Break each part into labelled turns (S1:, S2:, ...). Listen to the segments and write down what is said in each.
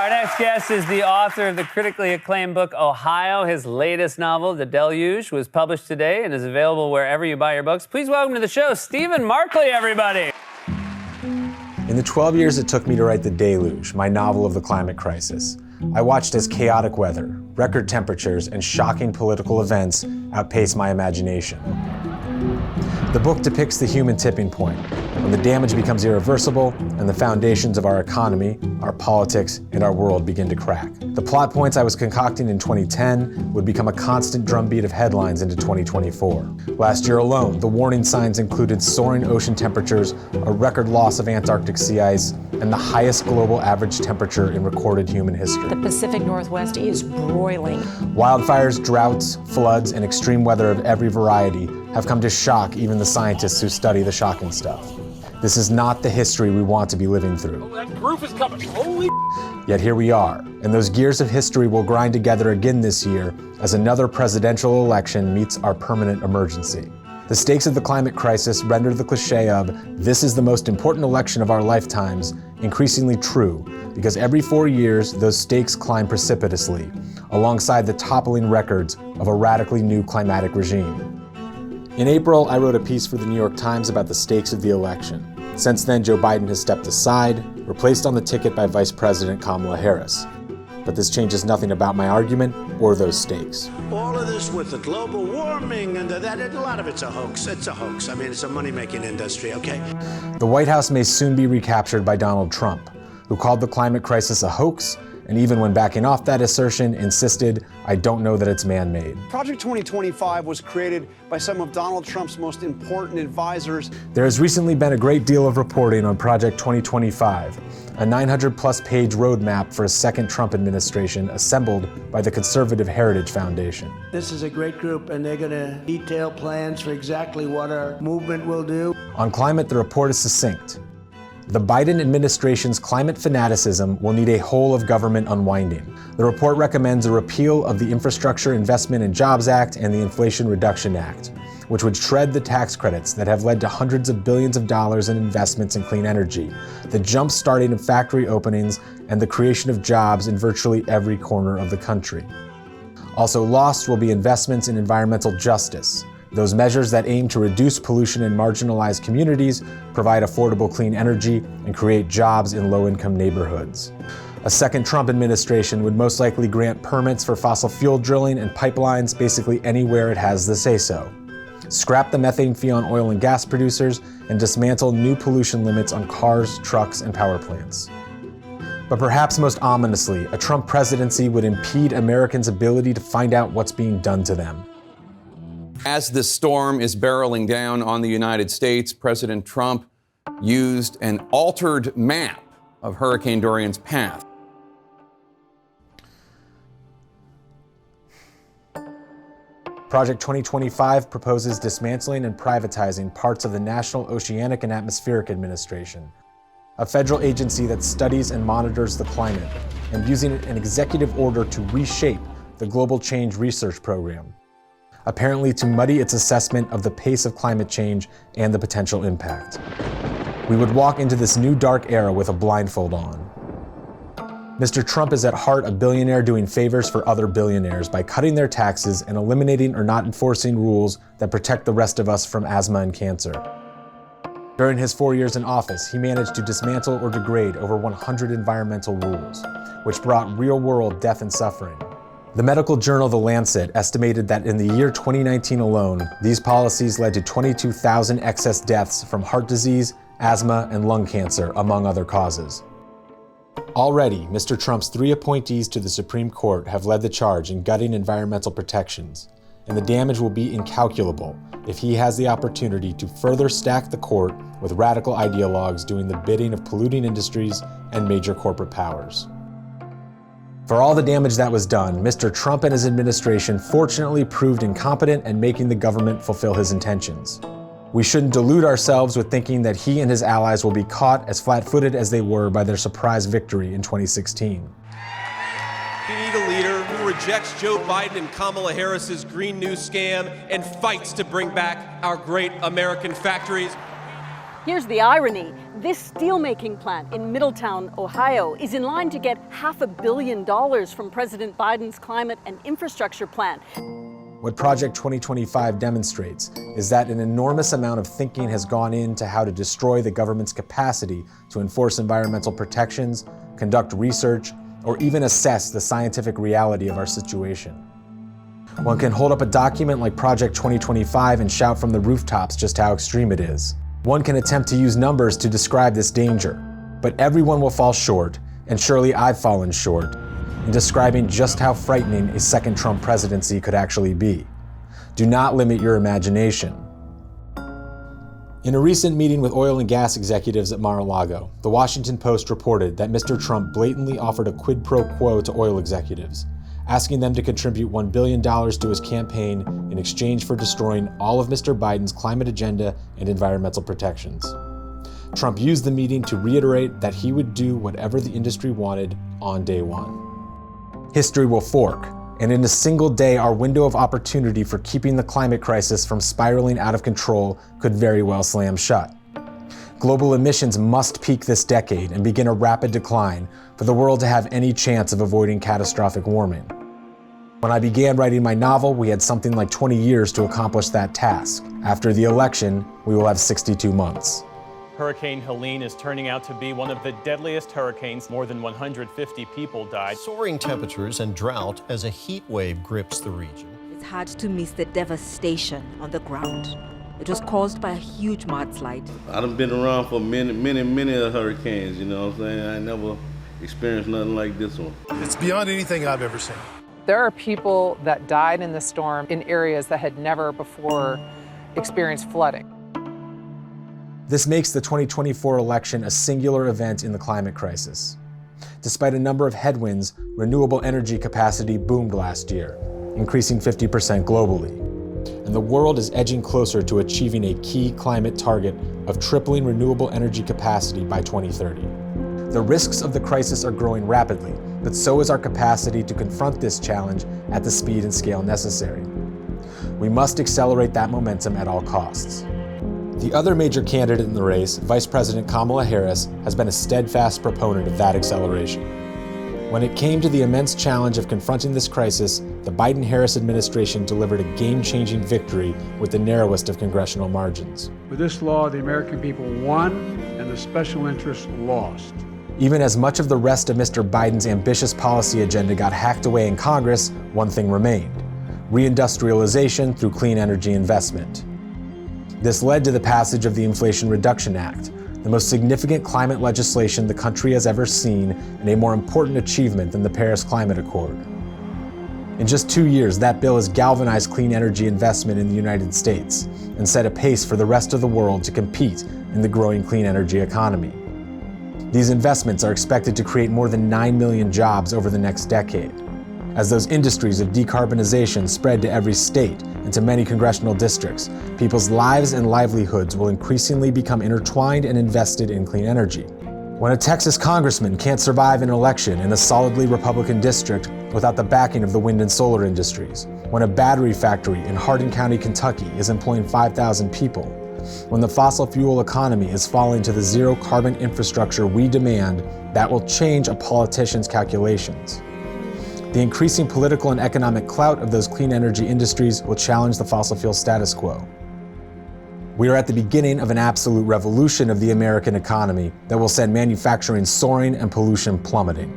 S1: Our next guest is the author of the critically acclaimed book, Ohio. His latest novel, The Deluge, was published today and is available wherever you buy your books. Please welcome to the show, Stephen Markley, everybody.
S2: In the 12 years it took me to write The Deluge, my novel of the climate crisis, I watched as chaotic weather, record temperatures, and shocking political events outpaced my imagination. The book depicts the human tipping point, when the damage becomes irreversible and the foundations of our economy, our politics, and our world begin to crack. The plot points I was concocting in 2010 would become a constant drumbeat of headlines into 2024. Last year alone, the warning signs included soaring ocean temperatures, a record loss of Antarctic sea ice, and the highest global average temperature in recorded human history.
S3: The Pacific Northwest is broiling.
S2: Wildfires, droughts, floods, and extreme weather of every variety have come to shock even the scientists who study the shocking stuff. This is not the history we want to be living through.
S4: Oh, that roof is coming. Holy.
S2: Yet here we are, and those gears of history will grind together again this year as another presidential election meets our permanent emergency. The stakes of the climate crisis render the cliche of "this is the most important election of our lifetimes" increasingly true, because every 4 years those stakes climb precipitously, alongside the toppling records of a radically new climatic regime. In April, I wrote a piece for the New York Times about the stakes of the election. Since then, Joe Biden has stepped aside, replaced on the ticket by Vice President Kamala Harris. But this changes nothing about my argument or those stakes.
S5: All of this with the global warming and that, a lot of it's a hoax. It's a hoax. I mean, it's a money-making industry, okay?
S2: The White House may soon be recaptured by Donald Trump, who called the climate crisis a hoax, and even when backing off that assertion, insisted, "I don't know that it's man-made."
S6: Project 2025 was created by some of Donald Trump's most important advisors.
S2: There has recently been a great deal of reporting on Project 2025, a 900-plus page roadmap for a second Trump administration assembled by the Conservative Heritage Foundation.
S7: This is a great group, and they're going to detail plans for exactly what our movement will do.
S2: On climate, the report is succinct. The Biden administration's climate fanaticism will need a whole-of-government unwinding. The report recommends a repeal of the Infrastructure Investment and Jobs Act and the Inflation Reduction Act, which would shred the tax credits that have led to hundreds of billions of dollars in investments in clean energy, the jump-starting of factory openings, and the creation of jobs in virtually every corner of the country. Also lost will be investments in environmental justice, those measures that aim to reduce pollution in marginalized communities, provide affordable clean energy, and create jobs in low-income neighborhoods. A second Trump administration would most likely grant permits for fossil fuel drilling and pipelines basically anywhere it has the say-so. Scrap the methane fee on oil and gas producers, and dismantle new pollution limits on cars, trucks, and power plants. But perhaps most ominously, a Trump presidency would impede Americans' ability to find out what's being done to them.
S8: As this storm is barreling down on the United States, President Trump used an altered map of Hurricane Dorian's path.
S2: Project 2025 proposes dismantling and privatizing parts of the National Oceanic and Atmospheric Administration, a federal agency that studies and monitors the climate, and using an executive order to reshape the Global Change Research Program, apparently to muddy its assessment of the pace of climate change and the potential impact. We would walk into this new dark era with a blindfold on. Mr. Trump is at heart a billionaire doing favors for other billionaires by cutting their taxes and eliminating or not enforcing rules that protect the rest of us from asthma and cancer. During his 4 years in office, he managed to dismantle or degrade over 100 environmental rules, which brought real-world death and suffering. The medical journal The Lancet estimated that in the year 2019 alone, these policies led to 22,000 excess deaths from heart disease, asthma, and lung cancer, among other causes. Already, Mr. Trump's 3 appointees to the Supreme Court have led the charge in gutting environmental protections, and the damage will be incalculable if he has the opportunity to further stack the court with radical ideologues doing the bidding of polluting industries and major corporate powers. For all the damage that was done, Mr. Trump and his administration fortunately proved incompetent at making the government fulfill his intentions. We shouldn't delude ourselves with thinking that he and his allies will be caught as flat-footed as they were by their surprise victory in 2016.
S4: We need a leader who rejects Joe Biden and Kamala Harris's Green New scam and fights to bring back our great American factories.
S9: Here's the irony. This steelmaking plant in Middletown, Ohio, is in line to get $500 million from President Biden's climate and infrastructure plan.
S2: What Project 2025 demonstrates is that an enormous amount of thinking has gone into how to destroy the government's capacity to enforce environmental protections, conduct research, or even assess the scientific reality of our situation. One can hold up a document like Project 2025 and shout from the rooftops just how extreme it is. One can attempt to use numbers to describe this danger, but everyone will fall short, and surely I've fallen short, in describing just how frightening a second Trump presidency could actually be. Do not limit your imagination. In a recent meeting with oil and gas executives at Mar-a-Lago, the Washington Post reported that Mr. Trump blatantly offered a quid pro quo to oil executives, asking them to contribute $1 billion to his campaign in exchange for destroying all of Mr. Biden's climate agenda and environmental protections. Trump used the meeting to reiterate that he would do whatever the industry wanted on day one. History will fork, and in a single day, our window of opportunity for keeping the climate crisis from spiraling out of control could very well slam shut. Global emissions must peak this decade and begin a rapid decline for the world to have any chance of avoiding catastrophic warming. When I began writing my novel, we had something like 20 years to accomplish that task. After the election, we will have 62 months.
S10: Hurricane Helene is turning out to be one of the deadliest hurricanes. More than 150 people died.
S11: Soaring temperatures and drought as a heat wave grips the region.
S12: It's hard to miss the devastation on the ground. It was caused by a huge mudslide.
S13: I've been around for many hurricanes, you know what I'm saying? I never experienced nothing like this one.
S14: It's beyond anything I've ever seen.
S15: There are people that died in the storm in areas that had never before experienced flooding.
S2: This makes the 2024 election a singular event in the climate crisis. Despite a number of headwinds, renewable energy capacity boomed last year, increasing 50% globally. And the world is edging closer to achieving a key climate target of tripling renewable energy capacity by 2030. The risks of the crisis are growing rapidly, but so is our capacity to confront this challenge at the speed and scale necessary. We must accelerate that momentum at all costs. The other major candidate in the race, Vice President Kamala Harris, has been a steadfast proponent of that acceleration. When it came to the immense challenge of confronting this crisis, the Biden-Harris administration delivered a game-changing victory with the narrowest of congressional margins.
S16: With this law, the American people won and the special interests lost.
S2: Even as much of the rest of Mr. Biden's ambitious policy agenda got hacked away in Congress, one thing remained: reindustrialization through clean energy investment. This led to the passage of the Inflation Reduction Act, the most significant climate legislation the country has ever seen and a more important achievement than the Paris Climate Accord. In just 2 years, that bill has galvanized clean energy investment in the United States and set a pace for the rest of the world to compete in the growing clean energy economy. These investments are expected to create more than 9 million jobs over the next decade. As those industries of decarbonization spread to every state and to many congressional districts, people's lives and livelihoods will increasingly become intertwined and invested in clean energy. When a Texas congressman can't survive an election in a solidly Republican district without the backing of the wind and solar industries, when a battery factory in Hardin County, Kentucky is employing 5,000 people, when the fossil fuel economy is falling to the zero carbon infrastructure we demand, that will change a politician's calculations. The increasing political and economic clout of those clean energy industries will challenge the fossil fuel status quo. We are at the beginning of an absolute revolution of the American economy that will send manufacturing soaring and pollution plummeting.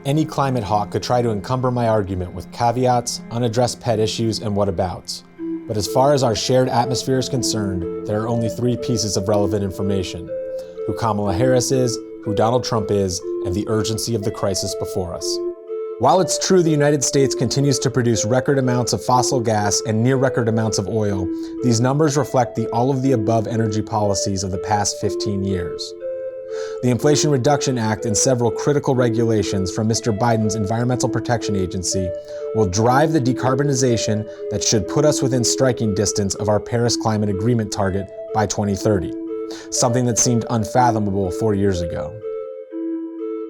S2: Any climate hawk could try to encumber my argument with caveats, unaddressed pet issues, and whatabouts. But as far as our shared atmosphere is concerned, there are only 3 pieces of relevant information: who Kamala Harris is, who Donald Trump is, and the urgency of the crisis before us. While it's true the United States continues to produce record amounts of fossil gas and near record amounts of oil, these numbers reflect the all-of-the-above energy policies of the past 15 years. The Inflation Reduction Act and several critical regulations from Mr. Biden's Environmental Protection Agency will drive the decarbonization that should put us within striking distance of our Paris Climate Agreement target by 2030, something that seemed unfathomable 4 years ago.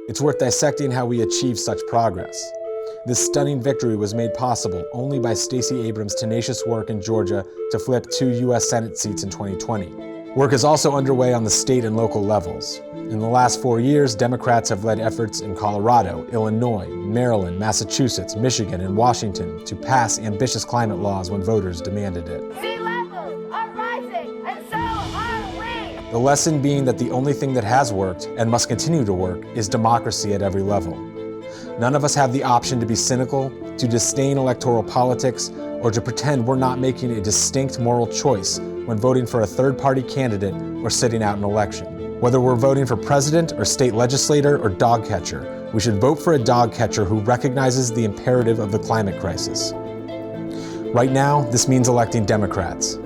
S2: It's worth dissecting how we achieved such progress. This stunning victory was made possible only by Stacey Abrams' tenacious work in Georgia to flip 2 U.S. Senate seats in 2020. Work is also underway on the state and local levels. In the last 4 years, Democrats have led efforts in Colorado, Illinois, Maryland, Massachusetts, Michigan, and Washington to pass ambitious climate laws when voters demanded it.
S17: Sea levels are rising, and so are we.
S2: The lesson being that the only thing that has worked, and must continue to work, is democracy at every level. None of us have the option to be cynical, to disdain electoral politics, or to pretend we're not making a distinct moral choice when voting for a third-party candidate or sitting out an election. Whether we're voting for president or state legislator or dog catcher, we should vote for a dog catcher who recognizes the imperative of the climate crisis. Right now, this means electing Democrats.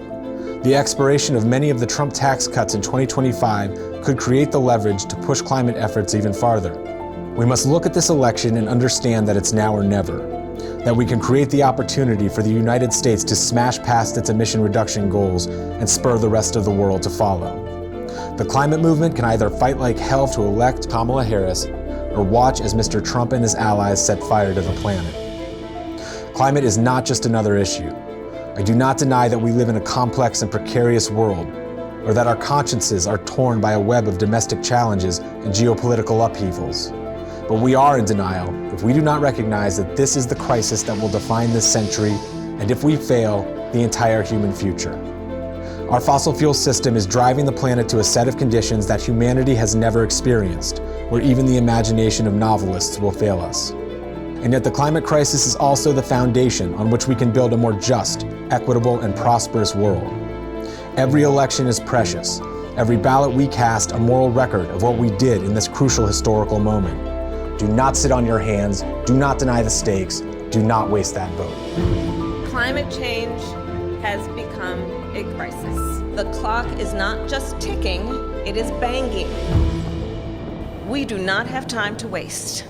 S2: The expiration of many of the Trump tax cuts in 2025 could create the leverage to push climate efforts even farther. We must look at this election and understand that it's now or never, that we can create the opportunity for the United States to smash past its emission reduction goals and spur the rest of the world to follow. The climate movement can either fight like hell to elect Kamala Harris or watch as Mr. Trump and his allies set fire to the planet. Climate is not just another issue. I do not deny that we live in a complex and precarious world, or that our consciences are torn by a web of domestic challenges and geopolitical upheavals. But we are in denial if we do not recognize that this is the crisis that will define this century, and if we fail, the entire human future. Our fossil fuel system is driving the planet to a set of conditions that humanity has never experienced, where even the imagination of novelists will fail us. And yet the climate crisis is also the foundation on which we can build a more just, equitable, and prosperous world. Every election is precious. Every ballot we cast a moral record of what we did in this crucial historical moment. Do not sit on your hands. Do not deny the stakes. Do not waste that vote.
S18: Climate change has become a crisis. The clock is not just ticking, it is banging. We do not have time to waste.